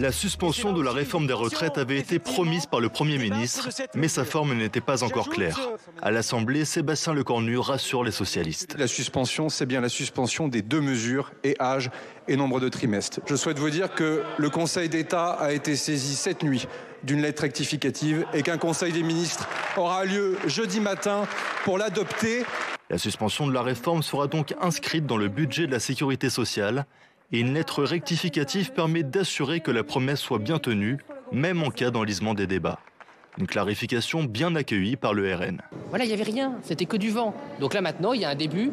La suspension de la réforme des retraites avait été promise par le Premier ministre, mais sa forme n'était pas encore claire. À l'Assemblée, Sébastien Lecornu rassure les socialistes. La suspension, c'est bien la suspension des deux mesures, et âge et nombre de trimestres. Je souhaite vous dire que le Conseil d'État a été saisi cette nuit d'une lettre rectificative et qu'un Conseil des ministres aura lieu jeudi matin pour l'adopter. La suspension de la réforme sera donc inscrite dans le budget de la sécurité sociale. Et une lettre rectificative permet d'assurer que la promesse soit bien tenue, même en cas d'enlisement des débats. Une clarification bien accueillie par le RN. Voilà, il n'y avait rien, c'était que du vent. Donc là maintenant, il y a un début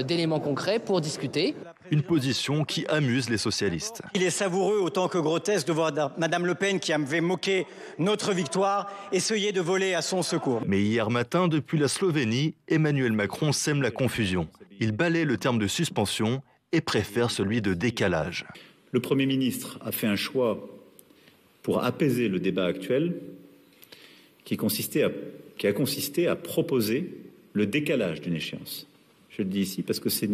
d'éléments concrets pour discuter. Une position qui amuse les socialistes. Il est savoureux autant que grotesque de voir Madame Le Pen, qui avait moqué notre victoire, essayer de voler à son secours. Mais hier matin, depuis la Slovénie, Emmanuel Macron sème la confusion. Il balaie le terme de suspension et préfère celui de décalage. Le Premier ministre a fait un choix pour apaiser le débat actuel qui a consisté à proposer le décalage d'une échéance. Je le dis ici parce que ça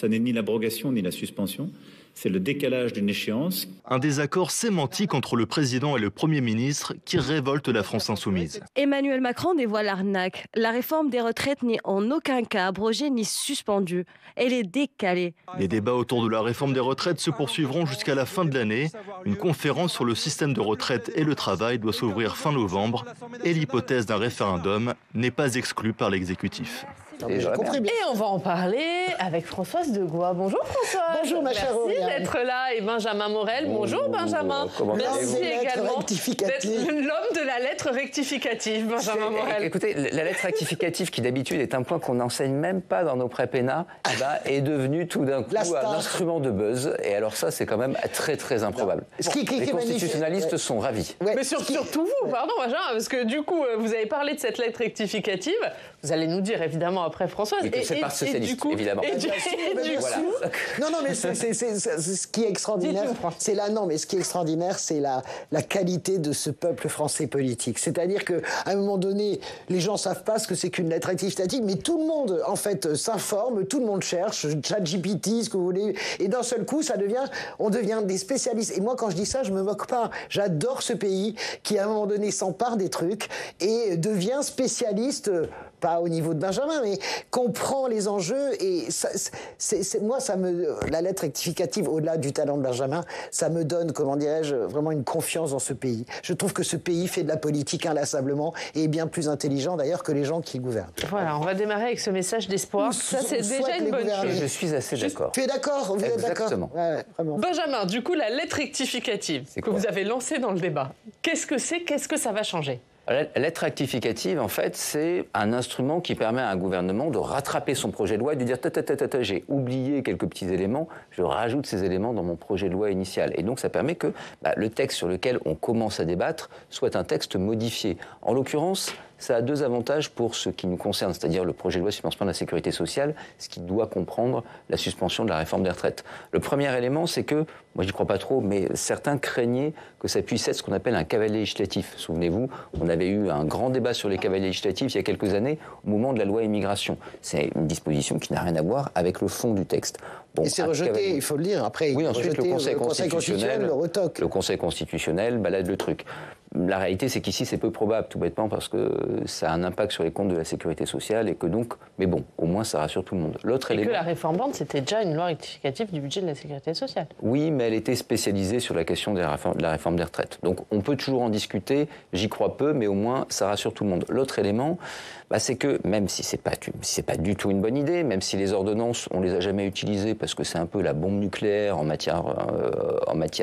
n'est ni l'abrogation ni la suspension, c'est le décalage d'une échéance. Un désaccord sémantique entre le président et le Premier ministre qui révolte la France insoumise. Emmanuel Macron dévoile l'arnaque. La réforme des retraites n'est en aucun cas abrogée ni suspendue. Elle est décalée. Les débats autour de la réforme des retraites se poursuivront jusqu'à la fin de l'année. Une conférence sur le système de retraite et le travail doit s'ouvrir fin novembre. Et l'hypothèse d'un référendum n'est pas exclue par l'exécutif. Et on va en parler avec Françoise Degois. Bonjour Françoise. Bonjour ma chère Merci d'être là. Et Benjamin Morel. Bonjour Benjamin. Merci également d'être l'homme de la lettre rectificative, Benjamin Morel. Écoutez, la lettre rectificative qui d'habitude est un point qu'on n'enseigne même pas dans nos prépénas, est devenue tout d'un coup un instrument de buzz. Et alors ça, c'est quand même très très improbable. Les constitutionnalistes sont ravis. Mais surtout vous, pardon Benjamin, parce que du coup, vous avez parlé de cette lettre rectificative. Vous allez nous dire évidemment après Françoise. Et que c'est par socialiste, évidemment. Non, mais c'est ce qui est extraordinaire. Ce qui est extraordinaire, c'est la qualité de ce peuple français politique. C'est-à-dire qu'à un moment donné, les gens savent pas ce que c'est qu'une lettre rectificative, mais tout le monde, en fait, s'informe, tout le monde cherche, ChatGPT, ce que vous voulez, et d'un seul coup, on devient des spécialistes. Et moi, quand je dis ça, je me moque pas. J'adore ce pays qui, à un moment donné, s'empare des trucs et devient spécialiste. Pas au niveau de Benjamin, mais comprend les enjeux. Et la lettre rectificative, au-delà du talent de Benjamin, ça me donne, comment dirais-je, vraiment une confiance dans ce pays. Je trouve que ce pays fait de la politique inlassablement et est bien plus intelligent d'ailleurs que les gens qui gouvernent. Voilà, on va démarrer avec ce message d'espoir. Ça, c'est déjà une bonne chose. Je suis assez d'accord. Tu es d'accord? Vous êtes d'accord? Exactement. Ouais, Benjamin, du coup, la lettre rectificative que vous avez lancée dans le débat, qu'est-ce que c'est? Qu'est-ce que ça va changer? La lettre rectificative, en fait, c'est un instrument qui permet à un gouvernement de rattraper son projet de loi et de dire « j'ai oublié quelques petits éléments, je rajoute ces éléments dans mon projet de loi initial ». Et donc, ça permet que le texte sur lequel on commence à débattre soit un texte modifié. En l'occurrence, ça a deux avantages pour ce qui nous concerne, c'est-à-dire le projet de loi de suspension de la sécurité sociale, ce qui doit comprendre la suspension de la réforme des retraites. Le premier élément, c'est que, moi j'y crois pas trop, mais certains craignaient que ça puisse être ce qu'on appelle un cavalier législatif. Souvenez-vous, on avait eu un grand débat sur les cavaliers législatifs il y a quelques années, au moment de la loi immigration. C'est une disposition qui n'a rien à voir avec le fond du texte. Bon, et c'est rejeté, il faut le dire. Après, oui, ensuite, le Conseil constitutionnel le retoque. Le Conseil constitutionnel balade le truc. La réalité, c'est qu'ici, c'est peu probable, tout bêtement, parce que ça a un impact sur les comptes de la sécurité sociale et que donc, mais bon, au moins, ça rassure tout le monde. L'autre élément... que la réforme Borne, c'était déjà une loi rectificative du budget de la sécurité sociale. Oui, mais elle était spécialisée sur la question de la réforme des retraites. Donc, on peut toujours en discuter, j'y crois peu, mais au moins, ça rassure tout le monde. L'autre élément, c'est que, même si c'est pas du tout une bonne idée, même si les ordonnances, on les a jamais utilisées parce que c'est un peu la bombe nucléaire en matière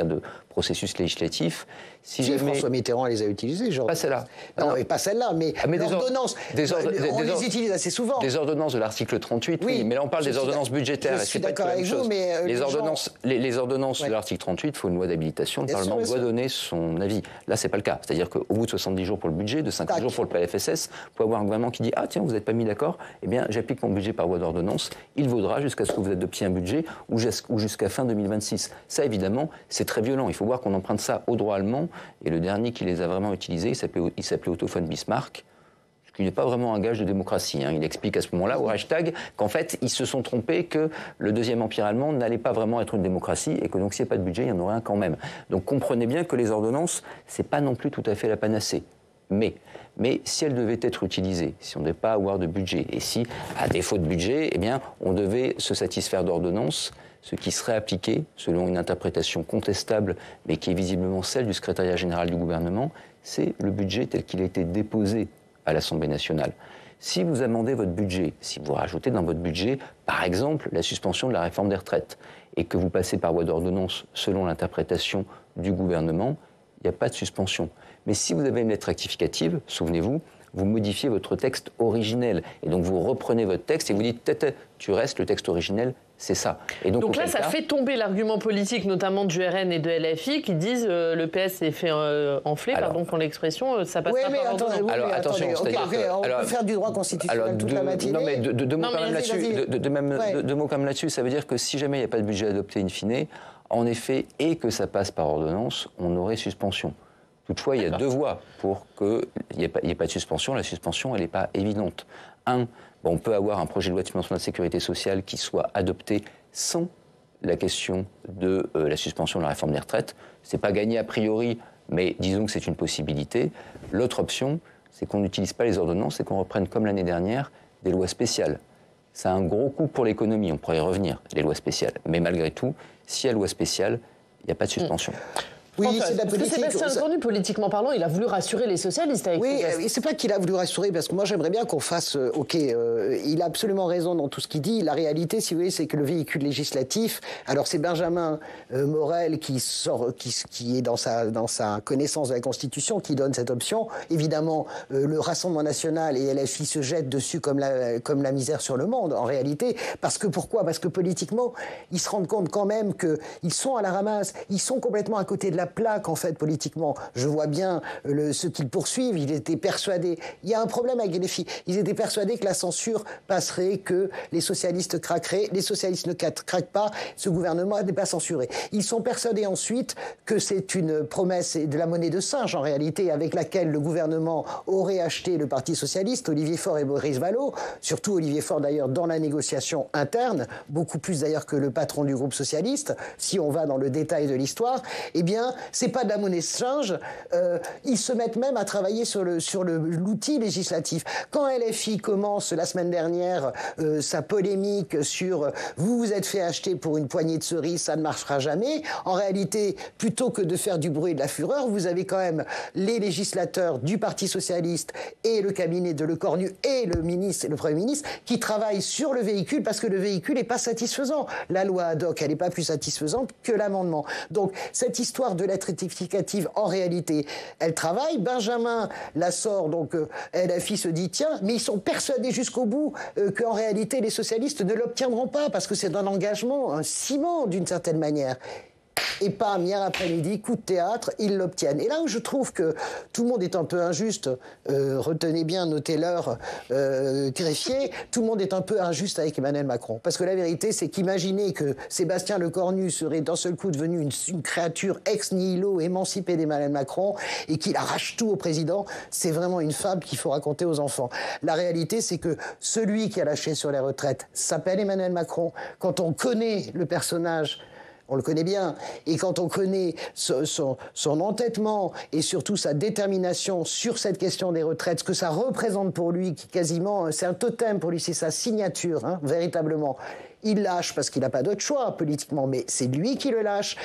de processus législatif. Si François Mitterrand les a utilisées, genre. Pas celle-là. Non, mais pas celle-là, mais les ordonnances. On les utilise assez souvent. Des ordonnances de l'article 38, oui, mais là on parle des ordonnances budgétaires. Je suis d'accord avec vous, mais les ordonnances de l'article 38, il faut une loi d'habilitation, le Parlement doit donner son avis. Là, c'est pas le cas. C'est-à-dire qu'au bout de 70 jours pour le budget, de 50 jours pour le PLFSS, vous pouvez avoir un gouvernement qui dit « Ah tiens, vous n'êtes pas mis d'accord, eh bien j'applique mon budget par voie d'ordonnance, il vaudra jusqu'à ce que vous adoptiez un budget ou jusqu'à fin 2026 ». Ça, évidemment, c'est très violent. Il faut voir qu'on emprunte ça au droit allemand, et le dernier qui les a vraiment utilisés, il s'appelait Otto von Bismarck. ce qui n'est pas vraiment un gage de démocratie. Il explique à ce moment-là au Reichstag qu'en fait, ils se sont trompés, que le deuxième empire allemand n'allait pas vraiment être une démocratie et que donc s'il n'y a pas de budget, il y en aurait un quand même. Donc comprenez bien que les ordonnances, c'est pas non plus tout à fait la panacée. Mais si elles devaient être utilisées, si on ne devait pas avoir de budget, et si, à défaut de budget, eh bien, on devait se satisfaire d'ordonnances, ce qui serait appliqué, selon une interprétation contestable, mais qui est visiblement celle du secrétariat général du gouvernement, c'est le budget tel qu'il a été déposé à l'Assemblée nationale. Si vous amendez votre budget, si vous rajoutez dans votre budget, par exemple, la suspension de la réforme des retraites, et que vous passez par voie d'ordonnance selon l'interprétation du gouvernement, il n'y a pas de suspension. Mais si vous avez une lettre rectificative, souvenez-vous, vous modifiez votre texte originel. Et donc vous reprenez votre texte et vous dites « tu restes, le texte originel, c'est ça ». Et donc là, ça fait tomber l'argument politique, notamment du RN et de LFI, qui disent le PS s'est fait enfler, pardon pour l'expression, ça passe pas par ordonnance. Alors attention, on peut faire du droit constitutionnel toute la matinée. Non mais deux mots quand même là-dessus, ça veut dire que si jamais il n'y a pas de budget adopté in fine, en effet, et que ça passe par ordonnance, on aurait suspension. Toutefois, il y a deux voies pour qu'il n'y ait pas de suspension. La suspension, elle n'est pas évidente. On peut avoir un projet de loi de financement de la sécurité sociale qui soit adopté sans la question de la suspension de la réforme des retraites. Ce n'est pas gagné a priori, mais disons que c'est une possibilité. L'autre option, c'est qu'on n'utilise pas les ordonnances et qu'on reprenne, comme l'année dernière, des lois spéciales. Ça a un gros coût pour l'économie, on pourrait y revenir, les lois spéciales. Mais malgré tout, s'il y a loi spéciale, il n'y a pas de suspension. Oui, c'est de la politique. Sébastien Lecornu, politiquement parlant, il a voulu rassurer les socialistes avec oui, c'est pas qu'il a voulu rassurer, parce que moi j'aimerais bien qu'on fasse... il a absolument raison dans tout ce qu'il dit. La réalité, si vous voulez, c'est que le véhicule législatif... Alors c'est Benjamin Morel qui est dans sa connaissance de la Constitution, qui donne cette option. Évidemment, le Rassemblement national et LFI se jettent dessus comme la misère sur le monde, en réalité. Parce que pourquoi ? Parce que politiquement, ils se rendent compte quand même qu'ils sont à la ramasse, ils sont complètement à côté de la plaque, en fait, politiquement. Je vois bien ce qu'ils poursuivent. Ils étaient persuadés... Il y a un problème avec les filles. Ils étaient persuadés que la censure passerait, que les socialistes craqueraient. Les socialistes ne craquent pas. Ce gouvernement n'est pas censuré. Ils sont persuadés ensuite que c'est une promesse de la monnaie de singe, en réalité, avec laquelle le gouvernement aurait acheté le Parti socialiste, Olivier Faure et Boris Vallaud. Surtout Olivier Faure, d'ailleurs, dans la négociation interne, beaucoup plus d'ailleurs que le patron du groupe socialiste, si on va dans le détail de l'histoire. Eh bien, c'est pas de la monnaie de singe. Ils se mettent même à travailler sur l'outil législatif. Quand LFI commence la semaine dernière sa polémique sur vous vous êtes fait acheter pour une poignée de cerises, ça ne marchera jamais. En réalité, plutôt que de faire du bruit et de la fureur, vous avez quand même les législateurs du Parti socialiste et le cabinet de Lecornu et le Premier ministre qui travaillent sur le véhicule parce que le véhicule n'est pas satisfaisant. La loi ad hoc, elle n'est pas plus satisfaisante que l'amendement. Donc cette histoire de lettre rectificative, en réalité, elle travaille. Benjamin la sort, donc LFI se dit tiens, mais ils sont persuadés jusqu'au bout qu'en réalité les socialistes ne l'obtiendront pas parce que c'est un engagement, un ciment d'une certaine manière. Et pam, hier après-midi, coup de théâtre, ils l'obtiennent. Et là où je trouve que tout le monde est un peu injuste, retenez bien, notez-leur, greffier, tout le monde est un peu injuste avec Emmanuel Macron. Parce que la vérité, c'est qu'imaginer que Sébastien Lecornu serait d'un seul coup devenu une créature ex nihilo émancipée d'Emmanuel Macron et qu'il arrache tout au président, c'est vraiment une fable qu'il faut raconter aux enfants. La réalité, c'est que celui qui a lâché sur les retraites s'appelle Emmanuel Macron. Quand on connaît le personnage, on le connaît bien. Et quand on connaît son entêtement et surtout sa détermination sur cette question des retraites, ce que ça représente pour lui, qui quasiment, c'est un totem pour lui, c'est sa signature, hein, véritablement. Il lâche parce qu'il n'a pas d'autre choix politiquement, mais c'est lui qui le lâche.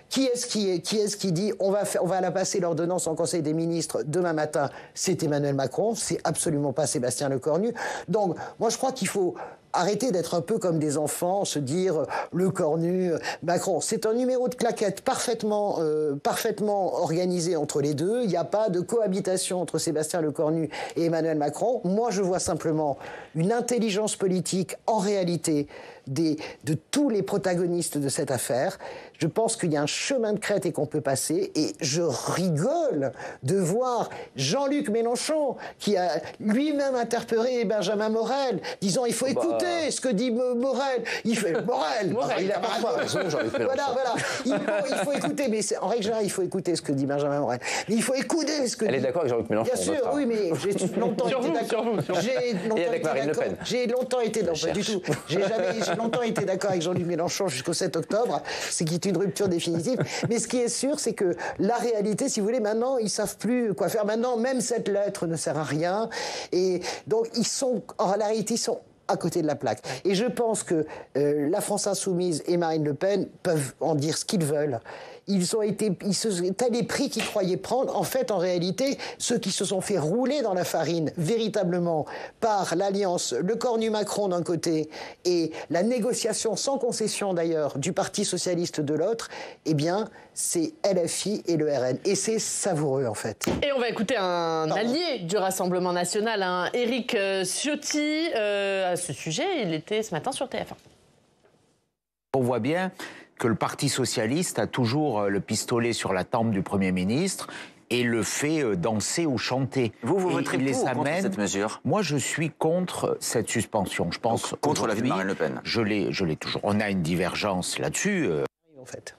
Qui est-ce qui dit on va la passer l'ordonnance en Conseil des ministres demain matin? C'est Emmanuel Macron, c'est absolument pas Sébastien Lecornu. Donc moi je crois qu'il faut arrêter d'être un peu comme des enfants, se dire Lecornu, Macron. C'est un numéro de claquette parfaitement organisé entre les deux. Il n'y a pas de cohabitation entre Sébastien Lecornu et Emmanuel Macron. Moi, je vois simplement une intelligence politique, en réalité, de tous les protagonistes de cette affaire. Je pense qu'il y a un chemin de crête et qu'on peut passer. Et je rigole de voir Jean-Luc Mélenchon, qui a lui-même interpellé Benjamin Morel, disant il faut écouter ce que dit Morel. Il fait Morel. Il a parfois raison, Jean-Luc Mélenchon. Voilà. Il faut écouter, mais en règle générale, il faut écouter ce que dit Benjamin Morel. Mais il faut écouter ce que Elle est d'accord avec Jean-Luc Mélenchon. Bien sûr, oui, mais j'ai longtemps été d'accord. Et avec Marine Le Pen. J'ai longtemps été d'accord. Pas du tout. J'ai longtemps été d'accord avec Jean-Luc Mélenchon jusqu'au 7 octobre. C'est qu'il y a une rupture définitive. Mais ce qui est sûr, c'est que la réalité, si vous voulez, maintenant, ils savent plus quoi faire. Maintenant, même cette lettre ne sert à rien. Et donc, en réalité, ils sont à côté de la plaque. Et je pense que la France Insoumise et Marine Le Pen peuvent en dire ce qu'ils veulent. T'as les prix qu'ils croyaient prendre. En fait, en réalité, ceux qui se sont fait rouler dans la farine, véritablement, par l'alliance Le Cornu-Macron d'un côté et la négociation sans concession d'ailleurs du Parti Socialiste de l'autre, eh bien, c'est LFI et le RN. Et c'est savoureux, en fait. Et on va écouter un allié du Rassemblement National, Éric Ciotti. À ce sujet, il était ce matin sur TF1. On voit bien que le Parti Socialiste a toujours le pistolet sur la tempe du Premier ministre et le fait danser ou chanter. Vous voterez pour ou contre cette mesure? Moi, je suis contre cette suspension. Je pense donc, contre l'avis de Marine Le Pen. Je l'ai toujours. On a une divergence là-dessus. En fait.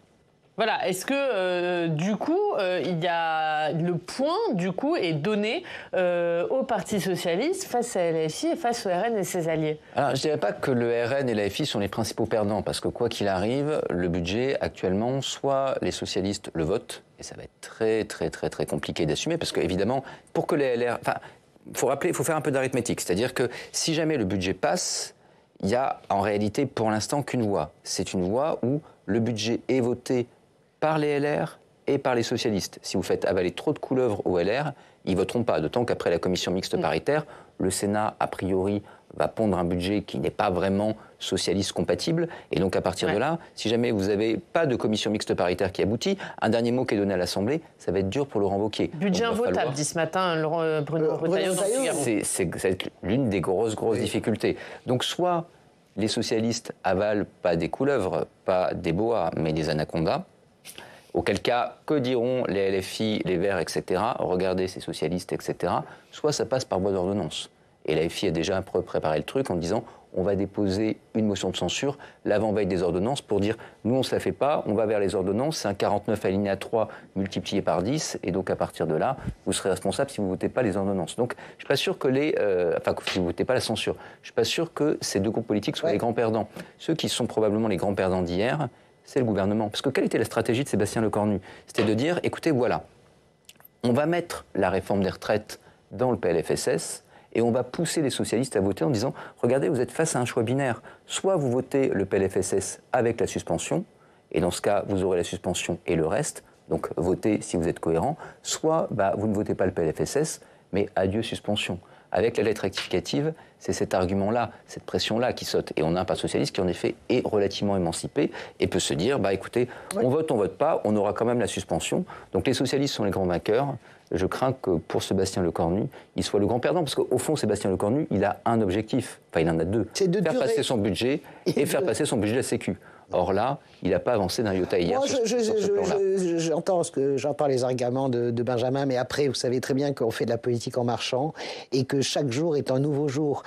Voilà, est-ce que du coup, il y a le point du coup est donné au Parti Socialiste face à LFI et face au RN et ses alliés? Alors, je ne dirais pas que le RN et la LFI sont les principaux perdants, parce que quoi qu'il arrive, le budget actuellement, soit les socialistes le votent, et ça va être très très très très compliqué d'assumer, parce qu'évidemment, pour que les LR... Enfin, il faut faire un peu d'arithmétique, c'est-à-dire que si jamais le budget passe, il n'y a en réalité pour l'instant qu'une voie. C'est une voie où le budget est voté par les LR et par les socialistes. Si vous faites avaler trop de couleuvres aux LR, ils ne voteront pas. D'autant qu'après la commission mixte paritaire, le Sénat, a priori, va pondre un budget qui n'est pas vraiment socialiste compatible. Et donc, à partir de là, si jamais vous n'avez pas de commission mixte paritaire qui aboutit, un dernier mot qui est donné à l'Assemblée, ça va être dur pour Laurent Wauquiez. Budget invotable, dit ce matin Bruno Retailleau. C'est l'une des grosses difficultés. Donc, soit les socialistes avalent pas des couleuvres, pas des boas, mais des anacondas. Auquel cas, que diront les LFI, les Verts, etc. Regardez ces socialistes, etc. Soit ça passe par voie d'ordonnance. Et la LFI a déjà préparé le truc en disant on va déposer une motion de censure l'avant-veille des ordonnances pour dire nous on ne se la fait pas, on va vers les ordonnances, c'est un 49 alinéa 3 multiplié par 10 et donc à partir de là, vous serez responsable si vous ne votez pas les ordonnances. Donc je ne suis pas sûr que si vous ne votez pas la censure, je ne suis pas sûr que ces deux groupes politiques soient les grands perdants. Ceux qui sont probablement les grands perdants d'hier, c'est le gouvernement. Parce que quelle était la stratégie de Sébastien Lecornu? C'était de dire, écoutez, voilà, on va mettre la réforme des retraites dans le PLFSS et on va pousser les socialistes à voter en disant, regardez, vous êtes face à un choix binaire. Soit vous votez le PLFSS avec la suspension, et dans ce cas, vous aurez la suspension et le reste, donc votez si vous êtes cohérent, soit vous ne votez pas le PLFSS, mais adieu suspension. Avec la lettre rectificative, c'est cet argument-là, cette pression-là qui saute. Et on a un Parti socialiste qui, en effet, est relativement émancipé et peut se dire, écoutez, on vote pas, on aura quand même la suspension. Donc les socialistes sont les grands vainqueurs. Je crains que pour Sébastien Lecornu, il soit le grand perdant. Parce qu'au fond, Sébastien Lecornu, il a un objectif. Enfin, il en a deux. C'est de faire passer son budget et faire passer son budget de la Sécu. Or là, il n'a pas avancé d'un iota hier. Moi, j'entends les arguments de Benjamin, mais après, vous savez très bien qu'on fait de la politique en marchant et que chaque jour est un nouveau jour.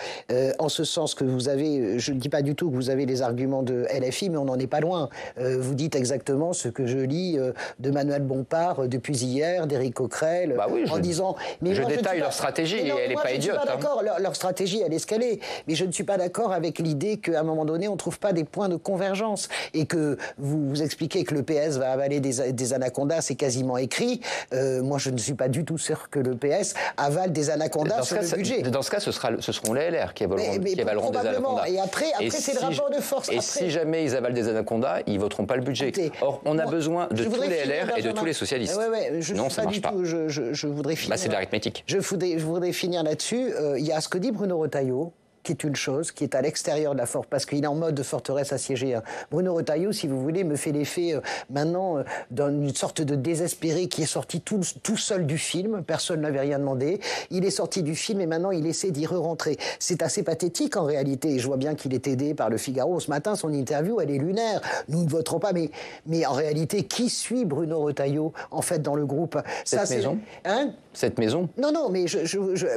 En ce sens que vous avez, je ne dis pas du tout que vous avez les arguments de LFI, mais on n'en est pas loin. Vous dites exactement ce que je lis de Manuel Bompard depuis hier, d'Éric Coquerel, en disant... Mais je détaille leur stratégie et elle n'est pas idiote. Je ne suis pas d'accord, leur stratégie, elle est ce qu'elle est. Mais je ne suis pas d'accord avec l'idée qu'à un moment donné, on ne trouve pas des points de convergence. Et que vous expliquez que le PS va avaler des anacondas, c'est quasiment écrit. Moi, je ne suis pas du tout sûr que le PS avale des anacondas sur le budget. Dans ce cas, ce seront les LR qui avaleront des anacondas. Et après c'est le rapport de force. Et si jamais ils avalent des anacondas, ils ne voteront pas le budget. Or, on a besoin de tous les LR et de tous les socialistes. Non, ça ne marche pas. Je voudrais finir. C'est de l'arithmétique. Je voudrais finir là-dessus. Il y a ce que dit Bruno Retailleau, qui est une chose, qui est à l'extérieur de la force, parce qu'il est en mode de forteresse assiégée. Bruno Retailleau, si vous voulez, me fait l'effet maintenant d'une sorte de désespéré qui est sorti tout seul du film, personne n'avait rien demandé, il est sorti du film et maintenant il essaie d'y re-rentrer. C'est assez pathétique en réalité, et je vois bien qu'il est aidé par le Figaro. Ce matin, son interview, elle est lunaire. Nous ne voterons pas, mais en réalité, qui suit Bruno Retailleau, en fait, dans le groupe? Cette maison Cette maison? Non, mais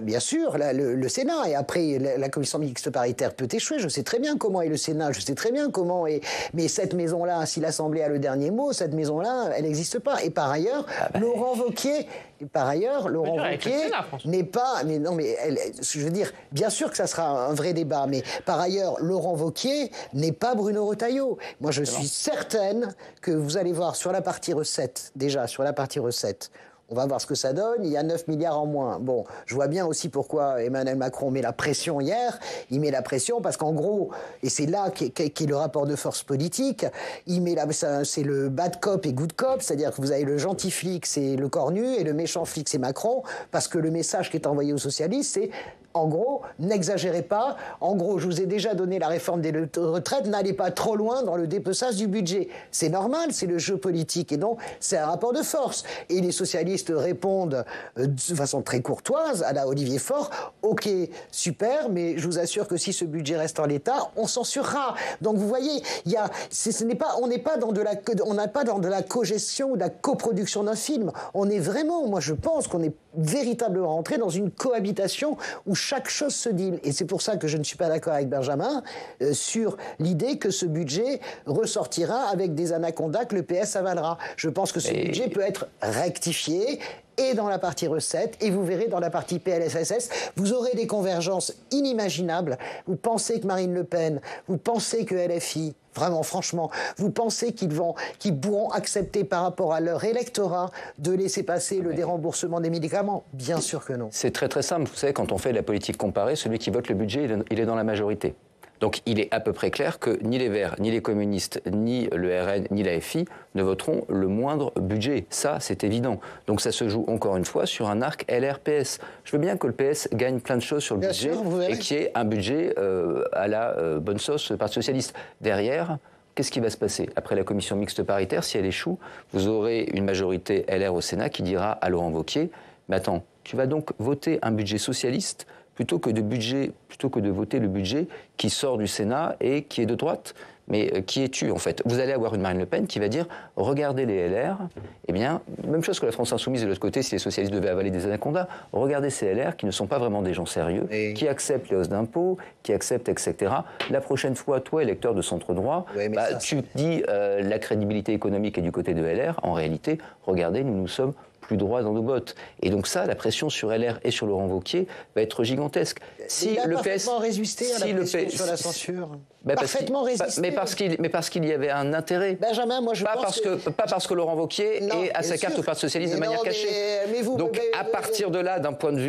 bien sûr, le Sénat, et après, la commission mixte paritaire peut échouer. Je sais très bien comment est le Sénat, je sais très bien comment est... Mais cette maison-là, si l'Assemblée a le dernier mot, cette maison-là, elle n'existe pas. Et par ailleurs, Laurent Wauquiez n'est pas... Mais non, mais je veux dire, bien sûr que ça sera un vrai débat, mais par ailleurs, Laurent Wauquiez n'est pas Bruno Retailleau. Moi, je suis certaine que vous allez voir sur la partie recettes, déjà, sur la partie recettes, on va voir ce que ça donne. Il y a 9 milliards en moins. Bon, je vois bien aussi pourquoi Emmanuel Macron met la pression hier. Il met la pression parce qu'en gros, et c'est là qu'est le rapport de force politique, c'est le bad cop et good cop, c'est-à-dire que vous avez le gentil flic, c'est le cornu, et le méchant flic, c'est Macron, parce que le message qui est envoyé aux socialistes, c'est... En gros, n'exagérez pas. En gros, je vous ai déjà donné la réforme des retraites. N'allez pas trop loin dans le dépeçage du budget. C'est normal, c'est le jeu politique. Et donc, c'est un rapport de force. Et les socialistes répondent de façon très courtoise à la Olivier Faure. OK, super, mais je vous assure que si ce budget reste en l'état, on censurera. Donc, vous voyez, on n'est pas dans de la cogestion ou de la coproduction d'un film. On est vraiment, moi je pense qu'on est véritablement rentré dans une cohabitation où chaque chose se deal. Et c'est pour ça que je ne suis pas d'accord avec Benjamin sur l'idée que ce budget ressortira avec des anacondas que le PS avalera. Je pense que ce budget peut être rectifié et dans la partie recettes, et vous verrez dans la partie PLFSS, vous aurez des convergences inimaginables. Vous pensez que Marine Le Pen, vous pensez que LFI, vraiment, franchement, vous pensez qu'ils pourront accepter par rapport à leur électorat de laisser passer le déremboursement des médicaments? Bien sûr que non. C'est très très simple. Vous savez, quand on fait de la politique comparée, celui qui vote le budget, il est dans la majorité. Donc il est à peu près clair que ni les Verts, ni les communistes, ni le RN, ni la FI ne voteront le moindre budget. Ça, c'est évident. Donc ça se joue encore une fois sur un arc LR-PS. Je veux bien que le PS gagne plein de choses sur le budget et qu'il y ait un budget à la bonne sauce Parti socialiste. Derrière, qu'est-ce qui va se passer? Après la commission mixte paritaire, si elle échoue, vous aurez une majorité LR au Sénat qui dira à Laurent Wauquiez « Mais attends, tu vas donc voter un budget socialiste plutôt que de voter le budget qui sort du Sénat et qui est de droite. Mais qui es-tu, en fait? Vous allez avoir une Marine Le Pen qui va dire « Regardez les LR ». Eh bien, même chose que la France Insoumise de l'autre côté, si les socialistes devaient avaler des anacondas. Regardez ces LR qui ne sont pas vraiment des gens sérieux, qui acceptent les hausses d'impôts, qui acceptent, etc. La prochaine fois, toi, électeur de centre-droit, tu dis la crédibilité économique est du côté de LR. En réalité, regardez, nous sommes plus droit dans nos bottes. Et donc ça, la pression sur LR et sur Laurent Wauquiez va être gigantesque. Si le PS résisté à la pression sur la censure. Parfaitement résisté. Mais parce qu'il y avait un intérêt. Benjamin, moi je pense pas parce que Laurent Wauquiez est à sa carte au Parti socialiste de manière cachée. Donc à partir de là, d'un point de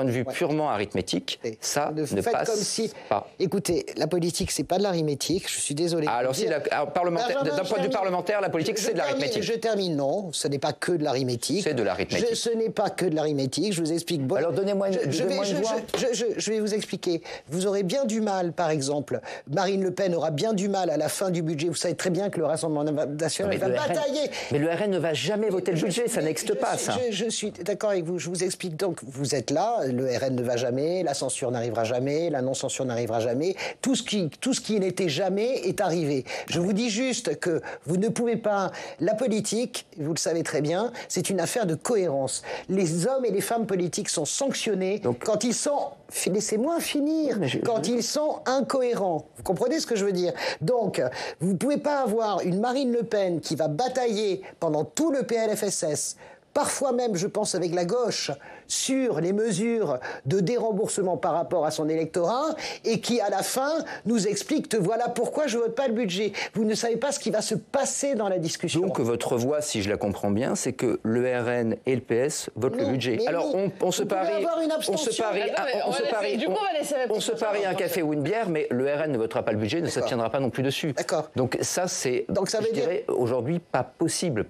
vue purement arithmétique, ça ne passe pas. Écoutez, la politique, c'est pas de l'arithmétique. Je suis désolé. Alors si d'un point de vue parlementaire, la politique c'est de l'arithmétique. Je termine. Non, ce n'est pas que de l'arithmétique. C'est de l'arithmétique. Ce n'est pas que de l'arithmétique. Je vous explique. Alors donnez-moi une voix. Je vais vous expliquer. Vous aurez bien du mal, par exemple. Marine Le Pen aura bien du mal à la fin du budget. Vous savez très bien que le Rassemblement national va batailler. Mais le RN ne va jamais voter le budget, ça n'existe pas, ça. Je suis d'accord avec vous. Je vous explique donc. Vous êtes là, le RN ne va jamais, la censure n'arrivera jamais, la non-censure n'arrivera jamais. Tout ce qui n'était jamais est arrivé. Je vous dis juste que vous ne pouvez pas... La politique, vous le savez très bien, c'est une affaire de cohérence. Les hommes et les femmes politiques sont sanctionnés quand ils sont... Laissez-moi finir. Quand ils sont incohérents. Vous comprenez ce que je veux dire? Donc, vous ne pouvez pas avoir une Marine Le Pen qui va batailler pendant tout le PLFSS, parfois même, je pense, avec la gauche, sur les mesures de déremboursement par rapport à son électorat, et qui, à la fin, nous explique que voilà pourquoi je ne vote pas le budget. Vous ne savez pas ce qui va se passer dans la discussion. Donc, votre voix, si je la comprends bien, c'est que le RN et le PS votent le budget. Alors, on se parie un café ou une bière, mais le RN ne votera pas le budget, ne s'abstiendra pas non plus dessus. D'accord. Donc, ça, c'est, je dirais, aujourd'hui, pas possible.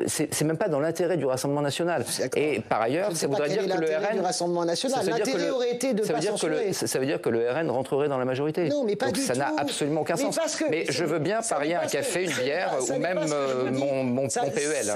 C'est même pas dans l'intérêt du Rassemblement Rassemblement national. Et par ailleurs, ça voudrait dire que le RN... du Rassemblement national. L'intérêt aurait été de pas censurer. Ça veut dire que le RN rentrerait dans la majorité. Non, mais pas donc du ça tout. n'a absolument aucun sens. Mais je veux bien parier un café, une bière, ou même mon PEL.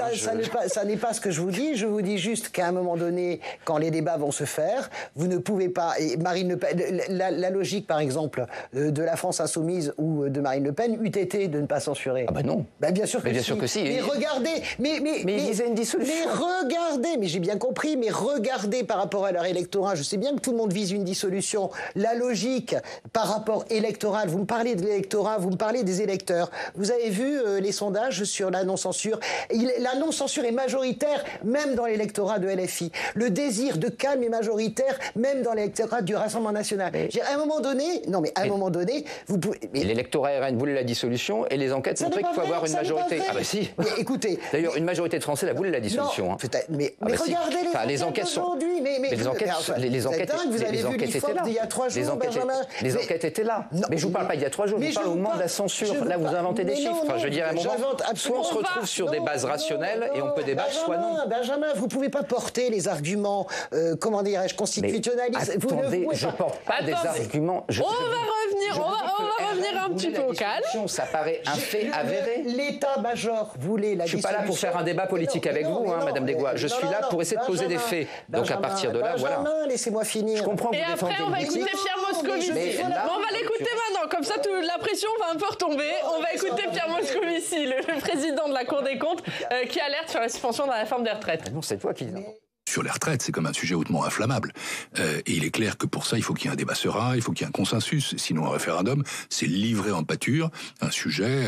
Ça n'est pas ce que je vous dis. Je vous dis juste qu'à un moment donné, quand les débats vont se faire, vous ne pouvez pas... Et Marine Le Pen, la logique, par exemple, de la France insoumise ou de Marine Le Pen eût été de ne pas censurer. Ah ben non. Ben bien sûr que si. Mais regardez... Mais il disait une dissolution. Mais regardez, mais j'ai bien compris, mais regardez par rapport à leur électorat, je sais bien que tout le monde vise une dissolution. La logique par rapport électoral, vous me parlez de l'électorat, vous me parlez des électeurs. Vous avez vu les sondages sur la non-censure. La non-censure est majoritaire, même dans l'électorat de LFI. Le désir de calme est majoritaire, même dans l'électorat du Rassemblement national. À un moment donné, vous pouvez... L'électorat RN voulait la dissolution et les enquêtes montraient qu'il faut avoir une majorité. Ah bah si. Mais écoutez... D'ailleurs, une majorité de Français la voulait la dissolution. Non, peut-être, mais regardez les enquêtes d'aujourd'hui. Les enquêtes vous avez vu l'IFOP d'il y a 3 jours, Benjamin. Les enquêtes étaient là. Mais je vous parle pas d'il y a 3 jours, je vous parle au moment de la censure. Là, vous inventez des chiffres. Je dirais à un moment, soit on se retrouve sur des bases rationnelles et on peut débattre, soit non. Benjamin, vous pouvez pas porter les arguments, comment dirais-je, constitutionnalistes. Attendez, je porte pas des arguments. On va revenir un petit peu au calme. Ça paraît un fait avéré. L'état-major voulait la dissolution. Je suis pas là pour faire un débat politique avec vous, Madame Desgois. Je suis là pour essayer de poser des faits. Donc à partir de là, voilà. Laissez-moi finir. Je comprends que et vous après, on va écouter Pierre Moscovici. On va l'écouter maintenant, comme ça la pression va un peu retomber. On va écouter Pierre Moscovici, le président de la Cour des comptes, qui alerte sur la suspension de la réforme des retraites. Non, c'est toi qui dis. Sur les retraites, c'est comme un sujet hautement inflammable. Et il est clair que pour ça, il faut qu'il y ait un débat serein, il faut qu'il y ait un consensus. Sinon, un référendum, c'est livrer en pâture un sujet,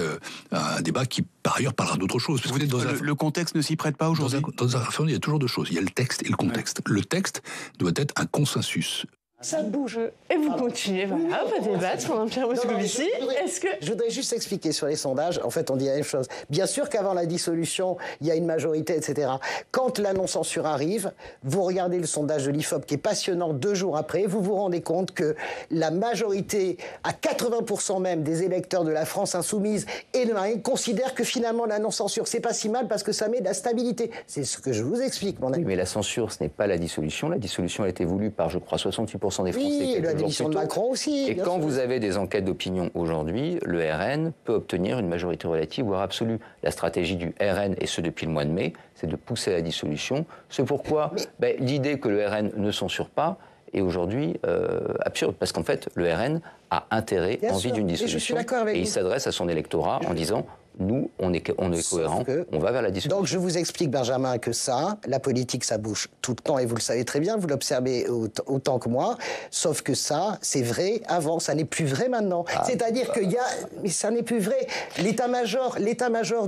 un débat qui, par ailleurs, parlera d'autre chose. Parce que le contexte ne s'y prête pas aujourd'hui. Dans un référendum, il y a toujours deux choses. Il y a le texte et le contexte. Ouais. Le texte doit être un consensus. Ça bouge. Et vous continuez, voilà, on va débattre pendant Pierre Moscovici. Je voudrais juste expliquer sur les sondages. En fait, on dit la même chose. Bien sûr qu'avant la dissolution, il y a une majorité, etc. Quand la non-censure arrive, vous regardez le sondage de l'IFOP qui est passionnant 2 jours après, vous vous rendez compte que la majorité, à 80% même, des électeurs de la France insoumise et de Marine considèrent que finalement la non-censure, c'est pas si mal parce que ça met de la stabilité. C'est ce que je vous explique, mon ami. Oui, mais la censure, ce n'est pas la dissolution. La dissolution a été voulue par, je crois, 68% des Français. Oui, et la démission de Macron aussi. Et quand vous avez des enquêtes d'opinion aujourd'hui, le RN peut obtenir une majorité relative, voire absolue. La stratégie du RN, et ce depuis le mois de mai, c'est de pousser à la dissolution. C'est pourquoi l'idée que le RN ne censure pas est aujourd'hui absurde. Parce qu'en fait, le RN a intérêt, envie d'une dissolution. Et il s'adresse à son électorat en disant... Nous, on est cohérents, on va vers la dissolution. Donc je vous explique, Benjamin, que ça, la politique, ça bouge tout le temps, et vous le savez très bien, vous l'observez autant que moi, sauf que ça, c'est vrai avant, ça n'est plus vrai maintenant. C'est-à-dire qu'il y a... Mais ça n'est plus vrai. L'état-major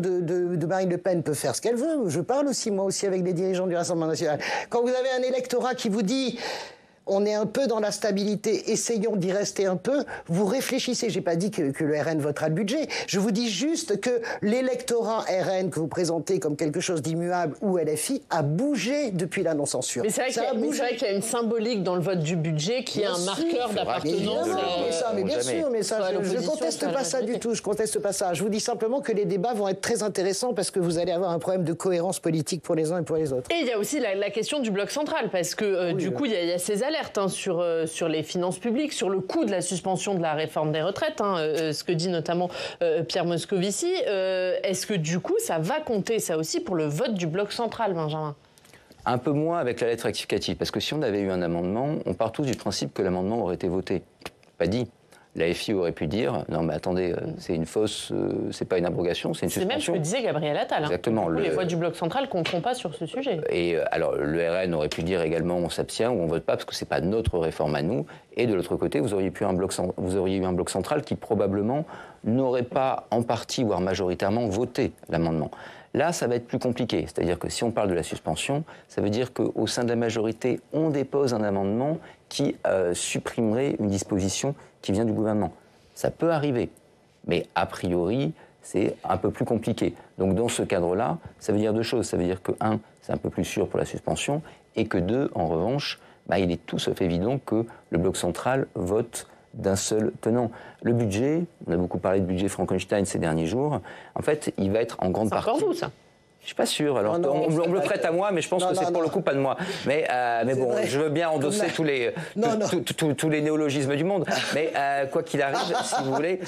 de Marine Le Pen peut faire ce qu'elle veut. Je parle aussi, moi aussi, avec les dirigeants du Rassemblement national. Quand vous avez un électorat qui vous dit... On est un peu dans la stabilité, essayons d'y rester un peu. Vous réfléchissez, j'ai pas dit que le RN votera le budget. Je vous dis juste que l'électorat RN que vous présentez comme quelque chose d'immuable ou LFI a bougé depuis la non-censure. Mais c'est vrai qu'il y a une symbolique dans le vote du budget qui est un marqueur d'appartenance. Mais bien sûr, mais ça, je conteste pas ça du tout. Je conteste pas ça. Je vous dis simplement que les débats vont être très intéressants parce que vous allez avoir un problème de cohérence politique pour les uns et pour les autres. Et il y a aussi la question du bloc central parce que du coup, il y a ces alertes sur les finances publiques, sur le coût de la suspension de la réforme des retraites, ce que dit notamment Pierre Moscovici. Est-ce que du coup, ça va compter, ça aussi, pour le vote du bloc central, Benjamin ? Un peu moins avec la lettre rectificative, parce que si on avait eu un amendement, on part tous du principe que l'amendement aurait été voté. Pas dit. La FI aurait pu dire non mais attendez, c'est une fausse, c'est pas une abrogation, c'est une suspension. C'est même ce que disait Gabriel Attal. Exactement. Les voix du bloc central ne compteront pas sur ce sujet. Et alors le RN aurait pu dire également on s'abstient ou on vote pas parce que c'est pas notre réforme à nous. Et de l'autre côté, vous auriez eu un bloc central qui probablement n'aurait pas en partie voire majoritairement voté l'amendement. Là, ça va être plus compliqué. C'est-à-dire que si on parle de la suspension, ça veut dire qu'au sein de la majorité, on dépose un amendement qui supprimerait une disposition qui vient du gouvernement. Ça peut arriver, mais a priori, c'est un peu plus compliqué. Donc dans ce cadre-là, ça veut dire 2 choses. Ça veut dire que 1, c'est un peu plus sûr pour la suspension, et que 2, en revanche, il est tout sauf évident que le bloc central vote d'un seul tenant. Le budget, on a beaucoup parlé de budget Frankenstein ces derniers jours, en fait, il va être en grande partie... C'est encore vous, ça. Je suis pas sûr. Alors, on me le prête à moi, mais je pense que c'est pour le coup pas de moi. Mais bon, vrai. Je veux bien endosser tous les néologismes du monde. Mais quoi qu'il arrive, si vous voulez,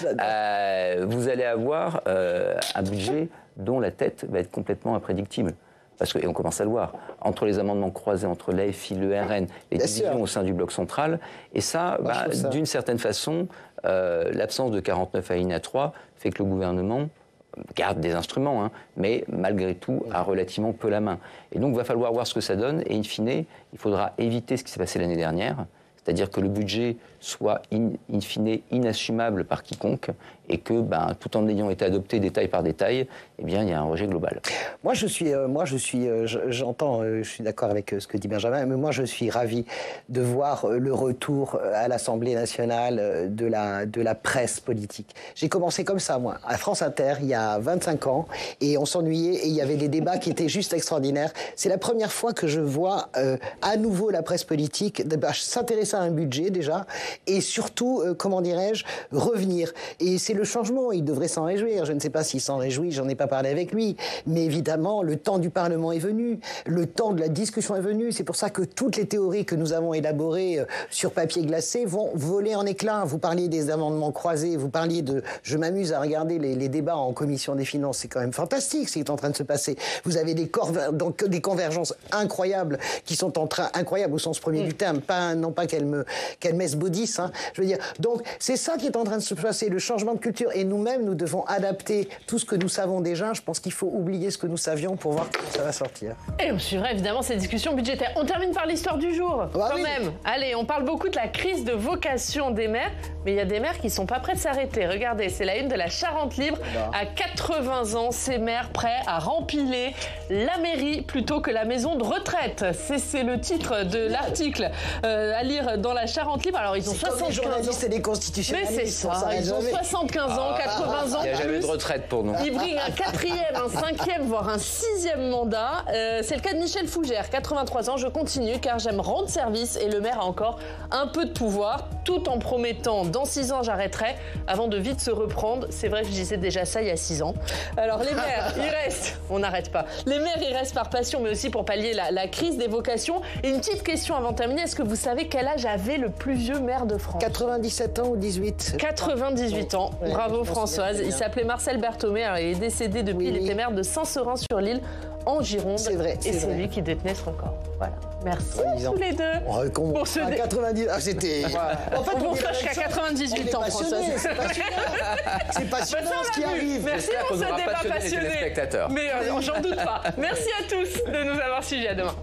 vous allez avoir un budget dont la tête va être complètement imprédictible. Parce que, et on commence à le voir, entre les amendements croisés entre l'AFI, le RN, les divisions au sein du bloc central, et ça, d'une certaine façon, l'absence de 49 alinéa 3 fait que le gouvernement garde des instruments, mais malgré tout a relativement peu la main. Et donc il va falloir voir ce que ça donne, et in fine, il faudra éviter ce qui s'est passé l'année dernière, c'est-à-dire que le budget soit in fine inassumable par quiconque, et que, tout en ayant été adopté détail par détail, eh bien, il y a un rejet global. Moi, j'entends, je suis d'accord avec ce que dit Benjamin, mais moi, je suis ravi de voir le retour à l'Assemblée nationale de la presse politique. J'ai commencé comme ça, moi, à France Inter, il y a 25 ans, et on s'ennuyait, et il y avait des débats qui étaient juste extraordinaires. C'est la première fois que je vois à nouveau la presse politique s'intéresser à un budget, déjà, et surtout, comment dirais-je, revenir. Et c'est le changement, il devrait s'en réjouir. Je ne sais pas s'il s'en réjouit, j'en ai pas parlé avec lui. Mais évidemment, le temps du Parlement est venu, le temps de la discussion est venu. C'est pour ça que toutes les théories que nous avons élaborées sur papier glacé vont voler en éclats. Vous parliez des amendements croisés, vous parliez de... Je m'amuse à regarder les débats en commission des finances. C'est quand même fantastique ce qui est en train de se passer. Vous avez des convergences incroyables qui sont en train... Incroyables au sens premier du terme. Non pas qu'elles m'esbaudissent. Je veux dire, donc c'est ça qui est en train de se passer, le changement de culture. Et nous-mêmes, nous devons adapter tout ce que nous savons déjà. Je pense qu'il faut oublier ce que nous savions pour voir comment ça va sortir. Et on suivra évidemment ces discussions budgétaires. On termine par l'histoire du jour, même. Allez, on parle beaucoup de la crise de vocation des maires, mais il y a des maires qui ne sont pas prêts de s'arrêter. Regardez, c'est la une de la Charente Libre. À 80 ans, ces maires prêts à rempiler la mairie plutôt que la maison de retraite. C'est le titre de l'article à lire dans la Charente Libre. Alors, ils ont 75 ans. C'est des constitutionnalistes. Mais c'est ça, ils ont 75 ans, 80 ans. Il n'y a jamais de retraite pour nous. Ils brillent un 4e, un 5e, voire un 6e mandat. C'est le cas de Michel Fougère, 83 ans. Je continue car j'aime rendre service et le maire a encore un peu de pouvoir, tout en promettant dans 6 ans j'arrêterai avant de vite se reprendre. C'est vrai, je disais déjà ça il y a 6 ans. Alors les maires, ils restent, on n'arrête pas. Les maires, ils restent par passion, mais aussi pour pallier la crise des vocations. Et une petite question avant de terminer, est-ce que vous savez quel âge avait le plus vieux maire de France? 97 ans ou 18? 98 ans. Bravo Françoise. Il s'appelait Marcel Berthomé. Alors, il est décédé depuis. Il était maire de Saint-Seurin-sur-l'Île en Gironde. C'est vrai. Et c'est lui qui détenait ce record. Voilà. Merci à tous les deux. Pour ce 90. C'était. En fait, on fâche qu'à 98 ans, Françoise. C'est passionnant. C'est passionnant ce qui arrive. Merci pour ce débat passionné. Mais j'en doute pas. Merci à tous de nous avoir suivis. À demain.